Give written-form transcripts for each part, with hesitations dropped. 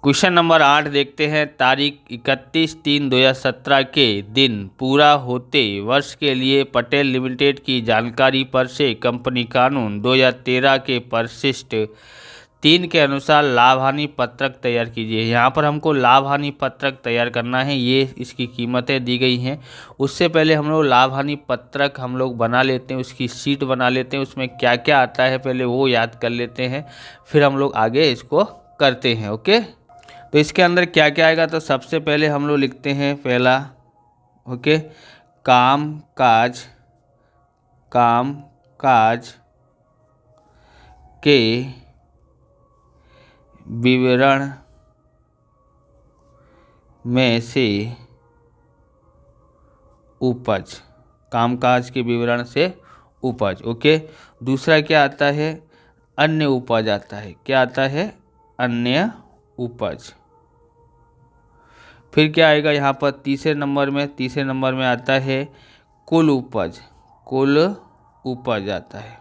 Question number 8 देखते हैं। तारीख 31/3/2017 के दिन पूरा होते वर्ष के लिए पटेल लिमिटेड की जानकारी पर से कंपनी कानून 2013 के परिशिष्ट 3 के अनुसार लाभ हानि पत्रक तैयार कीजिए। यहाँ पर हमको लाभ हानि पत्रक तैयार करना है। ये इसकी कीमतें दी गई हैं। उससे पहले हम लोग लाभ हानि पत्रक हम लोग बना लेते हैं, उसकी शीट बना लेते हैं, उसमें क्या क्या आता है पहले वो याद कर लेते हैं, फिर हम लोग आगे इसको करते हैं। ओके, तो इसके अंदर क्या क्या आएगा, तो सबसे पहले हम लोग लिखते हैं पहला, ओके, काम काज के विवरण में से उपज, कामकाज के विवरण से उपज। ओके, दूसरा क्या आता है, अन्य उपज आता है। क्या आता है, अन्य उपज। फिर क्या आएगा यहाँ पर तीसरे नंबर में आता है कुल उपज, कुल उपज आता है।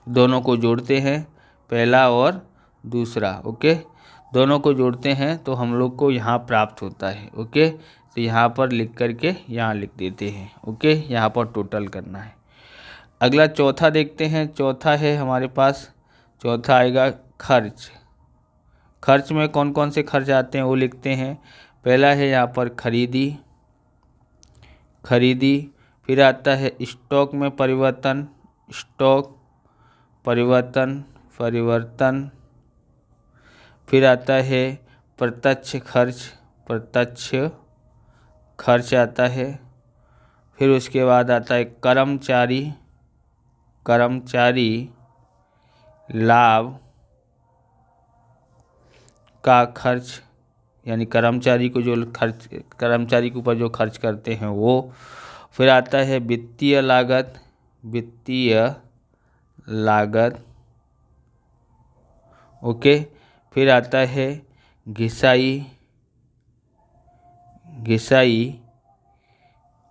दोनों को जोड़ते हैं, पहला और दूसरा। ओके, दोनों को जोड़ते हैं तो हम लोग को यहाँ प्राप्त होता है। ओके, तो यहाँ पर लिख करके यहाँ लिख देते हैं। ओके, यहाँ पर टोटल करना है। अगला चौथा देखते हैं। चौथा है हमारे पास, चौथा आएगा खर्च। खर्च में कौन कौन से खर्च आते हैं वो लिखते हैं। पहला है यहाँ पर खरीदी, फिर आता है स्टॉक में परिवर्तन, परिवर्तन। फिर आता है प्रत्यक्ष खर्च आता है। फिर उसके बाद आता है कर्मचारी लाभ का खर्च, यानी कर्मचारी के ऊपर जो खर्च करते हैं वो। फिर आता है वित्तीय लागत। ओके, फिर आता है घिसाई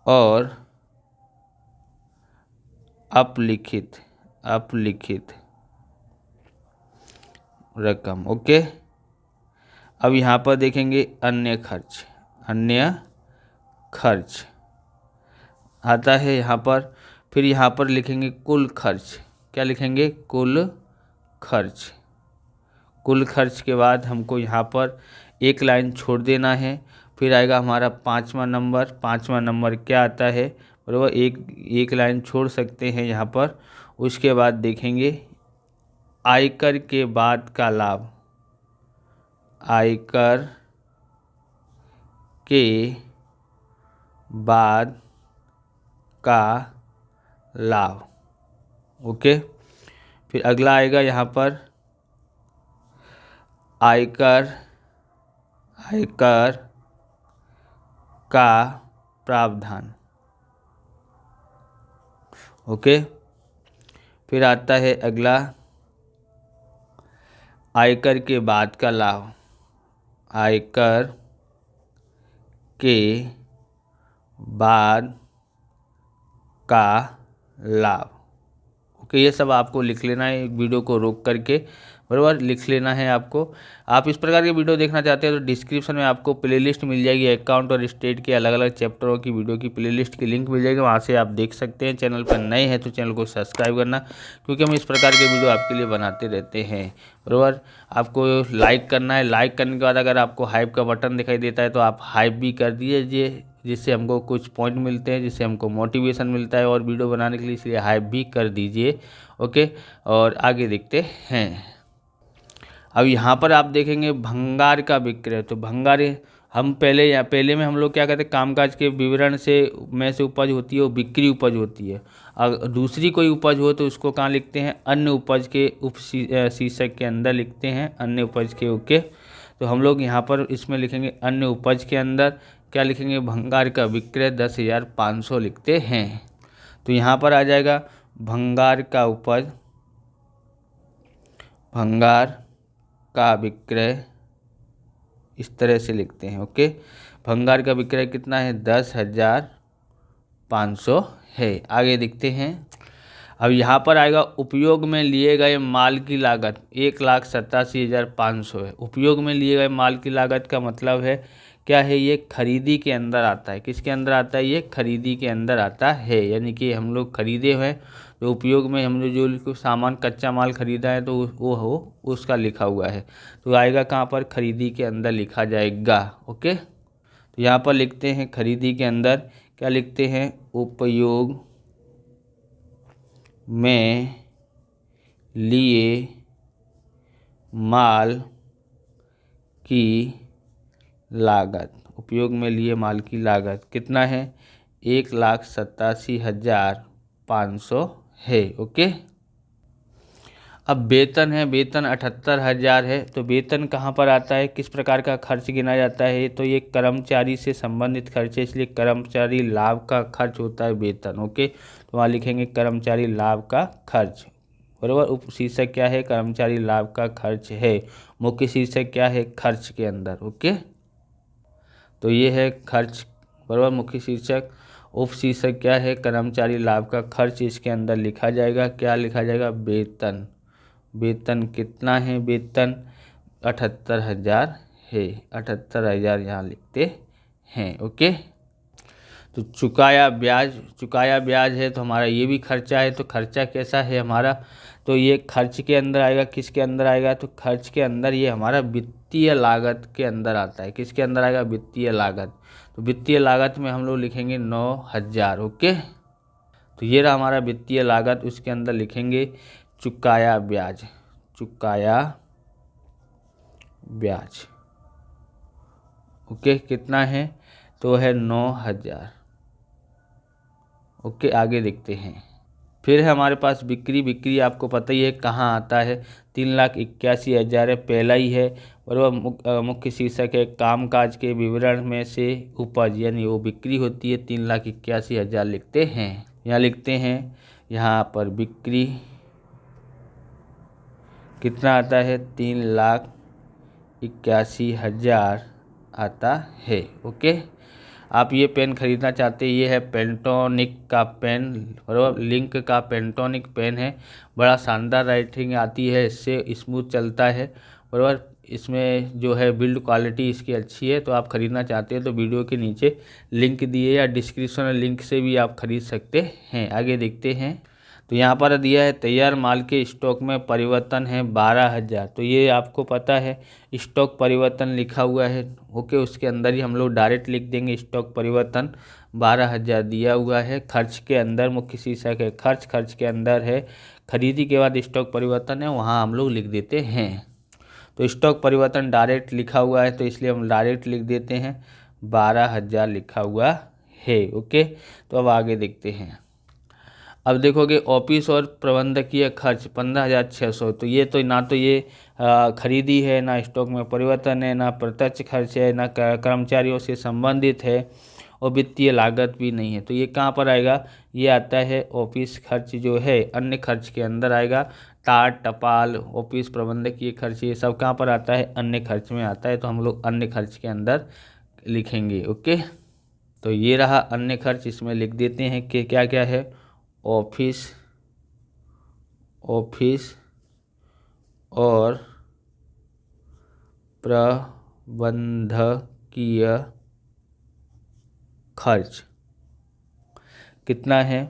और अपलिखित रकम। ओके, अब यहाँ पर देखेंगे अन्य खर्च आता है यहाँ पर। फिर यहाँ पर लिखेंगे कुल खर्च। क्या लिखेंगे, कुल खर्च के बाद हमको यहाँ पर एक लाइन छोड़ देना है। फिर आएगा हमारा पाँचवा नंबर क्या आता है, बराबर, एक लाइन छोड़ सकते हैं यहाँ पर। उसके बाद देखेंगे आयकर के बाद का लाभ, आयकर के बाद का लाभ। ओके, फिर अगला आएगा यहाँ पर आयकर का प्रावधान। ओके, फिर आता है अगला आयकर के बाद का लाभ, आयकर के बाद का लाभ। ओके, ये सब आपको लिख लेना है, एक वीडियो को रोक करके, बराबर, लिख लेना है आपको। आप इस प्रकार के वीडियो देखना चाहते हैं तो डिस्क्रिप्शन में आपको प्लेलिस्ट मिल जाएगी, अकाउंट और स्टेट के अलग अलग चैप्टरों की वीडियो की प्लेलिस्ट की लिंक मिल जाएगी, वहाँ से आप देख सकते हैं। चैनल पर नए हैं तो चैनल को सब्सक्राइब करना, क्योंकि हम इस प्रकार के वीडियो आपके लिए बनाते रहते हैं, बराबर। आपको लाइक करना है, लाइक करने के बाद अगर आपको हाइप का बटन दिखाई देता है तो आप हाइप भी कर दीजिए, जिससे हमको कुछ पॉइंट मिलते हैं, जिससे हमको मोटिवेशन मिलता है और वीडियो बनाने के लिए, इसलिए हाइप भी कर दीजिए। ओके, और आगे देखते हैं। अब यहाँ पर आप देखेंगे भंगार का विक्रय। तो भंगार हम पहले में हम लोग क्या कहते हैं, कामकाज के विवरण में से उपज होती है वो बिक्री उपज होती है। अगर दूसरी कोई उपज हो तो उसको कहाँ लिखते हैं, अन्य उपज के शीर्षक के अंदर लिखते हैं, अन्य उपज के। ओके, तो हम लोग यहाँ पर इसमें लिखेंगे अन्य उपज के अंदर क्या लिखेंगे, भंगार का विक्रय 10,500 लिखते हैं। तो यहाँ पर आ जाएगा भंगार का उपज, भंगार का विक्रय, इस तरह से लिखते हैं। ओके, भंगार का विक्रय कितना है, 10,500 है। आगे देखते हैं। अब यहाँ पर आएगा उपयोग में लिए गए माल की लागत 1,87,500 है। उपयोग में लिए गए माल की लागत का मतलब है क्या है, ये खरीदी के अंदर आता है। किसके अंदर आता है, ये खरीदी के अंदर आता है। यानी कि हम लोग खरीदे हैं तो उपयोग में हमने जो सामान कच्चा माल खरीदा है तो वो हो उसका लिखा हुआ है, तो आएगा कहाँ पर, खरीदी के अंदर लिखा जाएगा। ओके, तो यहाँ पर लिखते हैं खरीदी के अंदर क्या लिखते हैं, उपयोग में लिए माल की लागत। उपयोग में लिए माल की लागत कितना है, 1,87,500 है। ओके, अब वेतन है, वेतन 78,000 है। तो वेतन कहाँ पर आता है, किस प्रकार का खर्च गिना जाता है, तो ये कर्मचारी से संबंधित खर्च है, इसलिए कर्मचारी लाभ का खर्च होता है वेतन। ओके, तो वहाँ लिखेंगे कर्मचारी लाभ का खर्च, बराबर। उप शीर्षक क्या है, कर्मचारी लाभ का खर्च है। मुख्य शीर्षक क्या है, खर्च के अंदर। ओके, तो ये है खर्च, बराबर, मुख्य शीर्षक। उप शीर्षक क्या है, कर्मचारी लाभ का खर्च, इसके अंदर लिखा जाएगा, क्या लिखा जाएगा, वेतन। वेतन कितना है, वेतन 78,000 है, 78,000 यहाँ लिखते हैं। ओके, तो चुकाया ब्याज, चुकाया ब्याज है तो हमारा ये भी खर्चा है। तो खर्चा कैसा है हमारा, तो ये खर्च के अंदर आएगा, किसके अंदर आएगा, तो खर्च के अंदर ये हमारा वित्तीय लागत के अंदर आता है। किसके अंदर आएगा, वित्तीय लागत। तो वित्तीय लागत में हम लोग लिखेंगे 9,000। ओके, तो ये रहा हमारा वित्तीय लागत, उसके अंदर लिखेंगे चुकाया ब्याज, चुकाया ब्याज। ओके, कितना है, तो है 9,000। ओके, आगे देखते हैं। फिर है हमारे पास बिक्री। बिक्री आपको पता ही है कहाँ आता है, 3,81,000 है, पहला ही है। और वह मुख्य शीर्षक है कामकाज के विवरण में से उपज, यानी वो बिक्री होती है, 3,81,000 लिखते हैं। यहाँ लिखते हैं, यहाँ पर बिक्री कितना आता है, 3,81,000 आता है। ओके, आप ये पेन खरीदना चाहते हैं, ये है पेंटोनिक का पेन, बराबर, लिंक का पेंटोनिक पेन है। बड़ा शानदार राइटिंग आती है, इससे स्मूथ चलता है, बराबर। इसमें जो है बिल्ड क्वालिटी इसकी अच्छी है। तो आप ख़रीदना चाहते हैं तो वीडियो के नीचे लिंक दिए या डिस्क्रिप्शन लिंक से भी आप खरीद सकते हैं। आगे देखते हैं, तो यहाँ पर दिया है तैयार माल के स्टॉक में परिवर्तन है 12,000। तो ये आपको पता है स्टॉक परिवर्तन लिखा हुआ है। ओके, उसके अंदर ही हम लोग डायरेक्ट लिख देंगे स्टॉक परिवर्तन 12,000 दिया हुआ है। खर्च के अंदर मुख्य शीर्षक है खर्च, खर्च के अंदर है खरीदी के बाद स्टॉक परिवर्तन है, वहाँ हम लोग लिख देते हैं। तो स्टॉक परिवर्तन डायरेक्ट लिखा हुआ है तो इसलिए हम डायरेक्ट लिख देते हैं, 12,000 लिखा हुआ है। ओके, तो अब आगे देखते हैं। अब देखोगे ऑफिस और प्रबंधकीय खर्च 15,600। तो ये तो ना तो ये खरीदी है, ना स्टॉक में परिवर्तन है, ना प्रत्यक्ष खर्च है, ना कर्मचारियों से संबंधित है, और वित्तीय लागत भी नहीं है। तो ये कहाँ पर आएगा, ये आता है ऑफिस खर्च जो है अन्य खर्च के अंदर आएगा। तार टपाल, ऑफिस प्रबंधकीय खर्च, ये सब कहाँ पर आता है, अन्य खर्च में आता है। तो हम लोग अन्य खर्च के अंदर लिखेंगे। ओके, तो ये रहा अन्य खर्च, इसमें लिख देते हैं कि क्या क्या है, ऑफिस और प्रबंधकीय खर्च कितना है,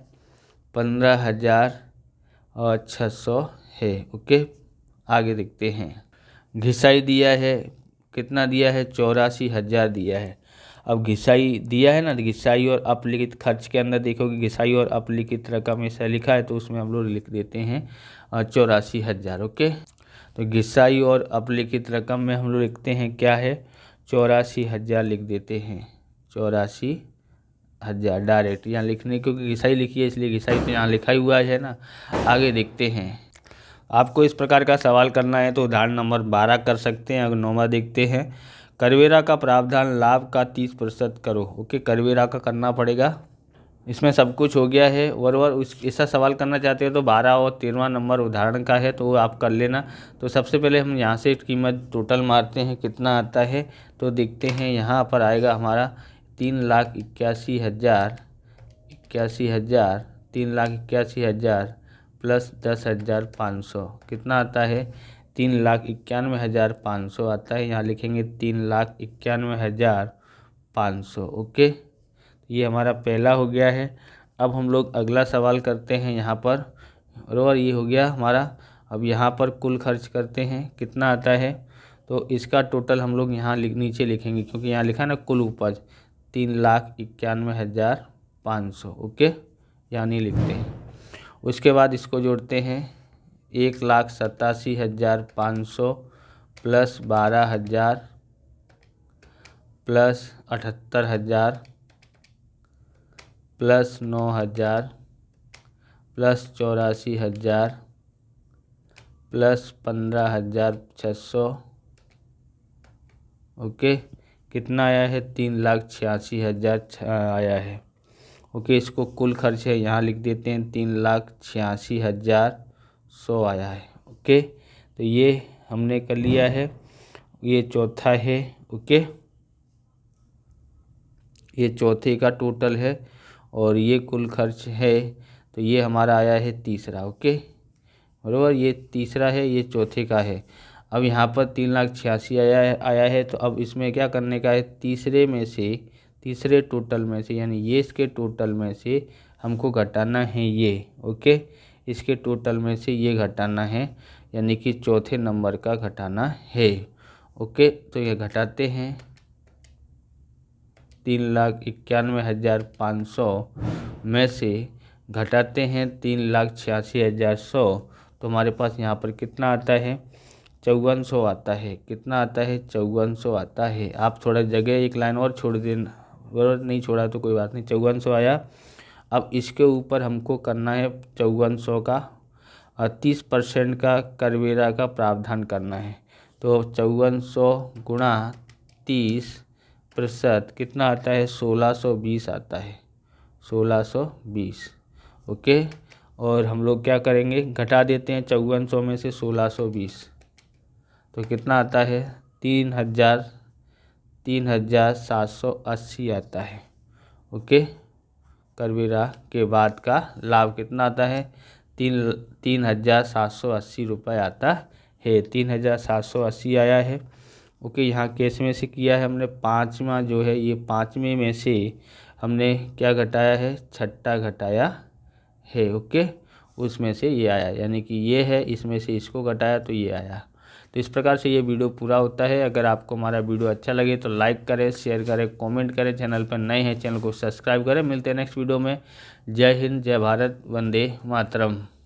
15,600 है। ओके, आगे देखते हैं। घिसाई दिया है, कितना दिया है, 84,000 दिया है। अब घिसाई दिया है ना, तो घिसाई और अपलिखित खर्च के अंदर देखोगे घिसाई और अपलिखित रकम ऐसा लिखा है, तो उसमें हम लोग लिख देते हैं 84,000। ओके, तो घिसाई और अपलिखित रकम में हम लोग लिखते हैं क्या है, 84,000 लिख देते हैं, 84,000 डायरेक्ट यहाँ लिखने, क्योंकि घिसाई लिखी है इसलिए घिसाई तो यहाँ लिखा ही हुआ है ना। आगे देखते हैं। आपको इस प्रकार का सवाल करना है तो उदाहरण नंबर 12 कर सकते हैं। अगर 9वां देखते हैं, करवेरा का प्रावधान लाभ का 30% करो। ओके, करवेरा का करना पड़ेगा, इसमें सब कुछ हो गया है। बराबर, उस ऐसा सवाल करना चाहते हो तो 12 और 13वां नंबर उदाहरण का है, तो वो आप कर लेना। तो सबसे पहले हम यहाँ से कीमत टोटल मारते हैं कितना आता है, तो देखते हैं यहाँ पर आएगा हमारा 3,81,000, 3,81,000 प्लस 10,500 कितना आता है 3,91,500 आता है। यहाँ लिखेंगे 3,91,500। ओके, ये हमारा पहला हो गया है। अब हम लोग अगला सवाल करते हैं यहाँ पर, बराबर, ये हो गया हमारा। अब यहाँ पर कुल खर्च करते हैं कितना आता है, तो इसका टोटल हम लोग यहाँ नीचे लिखेंगे, क्योंकि यहाँ लिखा है ना कुल उपज 3,91,500। ओके, यहाँ नहीं लिखते हैं। उसके बाद इसको जोड़ते हैं 1,87,500 plus 12,000 plus 78,000 plus 9,000 plus 84,000 plus 15,600। Okay, कितना आया है 3,86,000 आया है। ओके, इसको कुल खर्च है यहाँ लिख देते हैं 3,86,100 आया है। ओके, तो ये हमने कर लिया है, ये चौथा है। ओके, ये चौथे का टोटल है और ये कुल खर्च है, तो ये हमारा आया है तीसरा। ओके, बराबर, ये तीसरा है, ये चौथे का है। अब यहाँ पर 3,86,000 आया है, तो अब इसमें क्या करने का है, तीसरे टोटल में से, यानी ये इसके टोटल में से हमको घटाना है ये। ओके, इसके टोटल में से ये घटाना है, यानी कि चौथे नंबर का घटाना है। ओके, तो ये घटाते हैं 3,91,500 में से घटाते हैं 3,86,100, तो हमारे पास यहाँ पर कितना आता है 5400 आता है। कितना आता है 5400 आता है। आप थोड़ा जगह एक लाइन और छोड़ देना, बराबर, नहीं छोड़ा तो कोई बात नहीं, 5400 आया। अब इसके ऊपर हमको करना है 5400 का 30% का करवेरा का प्रावधान करना है। तो 5400 गुणा 30% कितना आता है 1620 आता है, 1620। ओके, और हम लोग क्या करेंगे, घटा देते हैं 5400 में से 1620, तो कितना आता है 3,780 आता है। ओके, करवेरा के बाद का लाभ कितना आता है 3,780 रुपये आता है, 3,780 आया है। ओके, यहाँ केस में से किया है हमने पाँचवा जो है, ये पाँचवें में से हमने क्या घटाया है, छठा घटाया है। ओके, उसमें से ये आया, यानी कि ये है, इसमें से इसको घटाया तो ये आया। तो इस प्रकार से ये वीडियो पूरा होता है। अगर आपको हमारा वीडियो अच्छा लगे तो लाइक करें, शेयर करें, कमेंट करें। चैनल पर नए हैं चैनल को सब्सक्राइब करें। मिलते हैं नेक्स्ट वीडियो में। जय हिंद, जय भारत, वंदे मातरम।